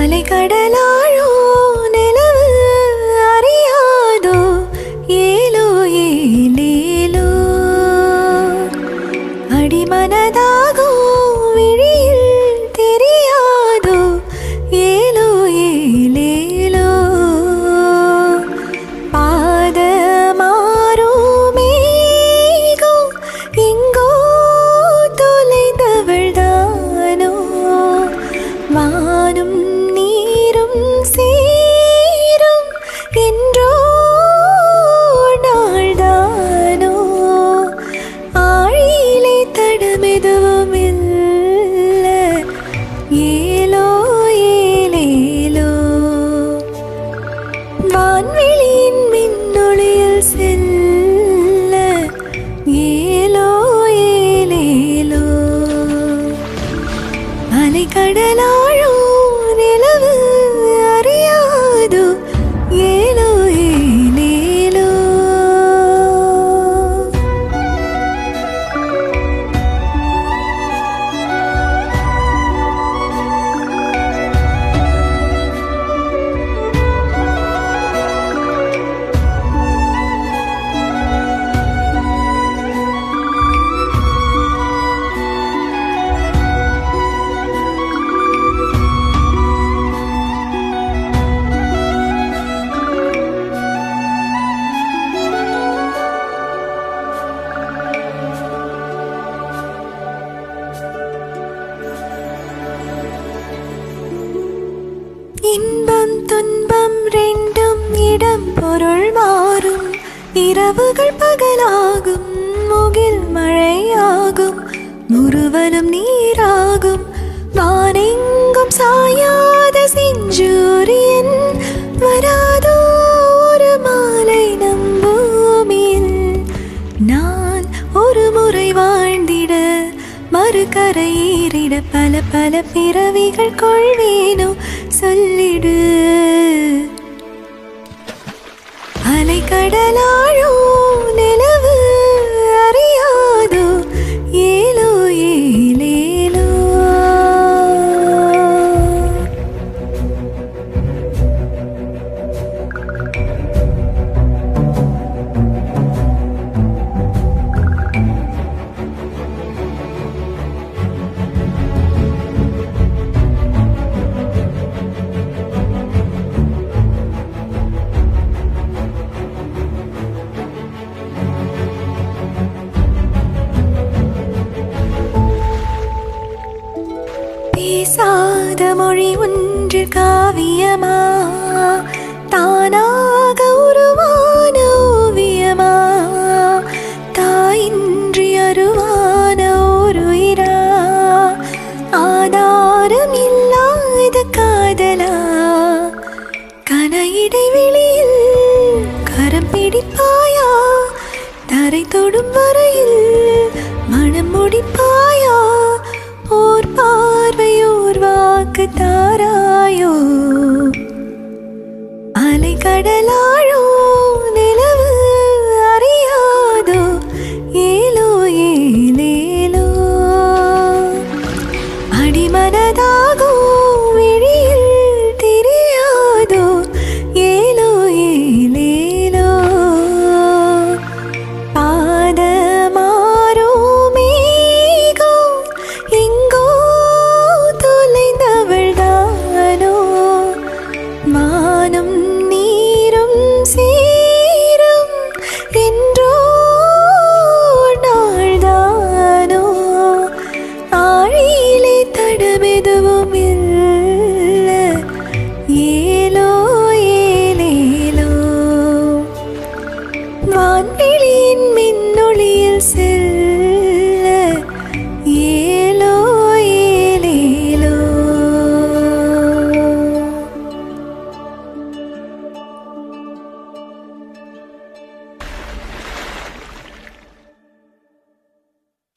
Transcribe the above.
அலைகடலாழோ நிலவு அறியாதோ ஏலோ ஏலேலோ அடிமனதாகோ விழியில் தெரியாதோ ஏலோ ஏலேலோ பாதமாரோ மேகோ எங்கோ தொலைந்தவள்தானோ வானும் நீரும் சேரும் என்றோ நாள்தானோ ஆழியிலே தடமெதுவும் இல்ல ஏலோ ஏலேலோ வான்வெளியின் மின்னொளியில் செல்ல ஏலோ ஏலேலோ அலைகடலாழோ நிலவு அறியாதோ ஏலோ ஏலேலோ இன்பம் துன்பம் ரெண்டும் இடம் பொருள் மாறும் இரவுகள் பகலாகும் முகில் மழையாகும் முறுவலும் நீராகும் வானெங்கும் சாயாத செஞ்சூரியன் வராதோ ஒரு மாலை நம் பூமியில் நான் ஒரு முறை வாழ்ந்திட மறுகரையேறிட பல பல பிறவிகள் கொள்வேனோ சொல்லிடு அலைகடலாழோ நிலவு அறியாதோ ஏலோ ஏலேலோ பேசாத மொழி ஒன்று காவியமா தானாக உருவான ஓவியமா தாயின்றி அருவான ஒரு உயிரா ஆதாரம் இல்லாத காதலா கன இடைவெளியில் கரம் பிடிப்பாயா தரை தொடும் வரையில் மனம் முடிப்பாயா ஓர் பார்வை ஓர் வாக்கு தாராய்